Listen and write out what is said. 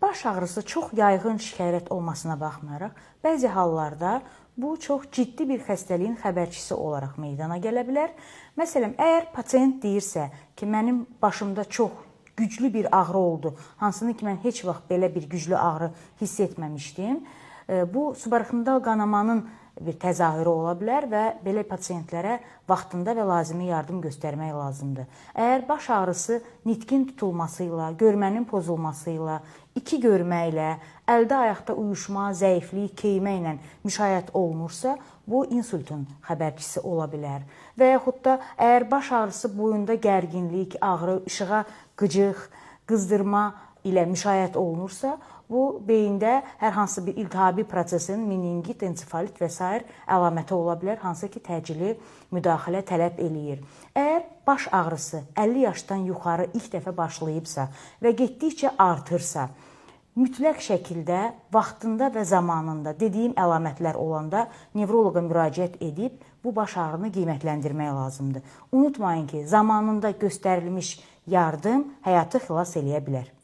baş ağrısı çox yayğın şikayət olmasına baxmayaraq, bəzi hallarda bu çox ciddi bir xəstəliyin xəbərçisi olaraq meydana gələ bilər. Məsələn, əgər pasiyent deyirsə ki, mənim başımda çox güclü bir ağrı oldu, hansını ki, mən heç vaxt belə bir güclü ağrı hiss etməmişdim, bu subarachnoidal qanamanın bir təzahürü ola bilər və belə pasiyentlərə vaxtında və lazımi yardım göstərmək lazımdır. Əgər baş ağrısı nitqin tutulmasıyla, görmənin pozulmasıyla, iki görməklə, əldə ayaqda uyuşma, zəiflik, keymə ilə müşayiət olunursa, bu insultun xəbərçisi ola bilər. Və yaxud da əgər baş ağrısı boyunda gərginlik, ağrı, işığa qıcıq, qızdırma ilə müşayiət olunursa, bu beyində hər hansı bir iltihabi prosesin, meningit, ensefalit və s. əlaməti ola bilər, hansı ki, təcili müdaxilə tələb eləyir. Əgər baş ağrısı 50 yaşdan yuxarı ilk dəfə başlayıbsa və getdikcə artırsa, mütləq şəkildə vaxtında və zamanında dediyim əlamətlər olanda nevroloqa müraciət edib bu baş ağrını qiymətləndirmək lazımdır. Unutmayın ki, zamanında göstərilmiş yardım həyatı xilas eləyə bilər.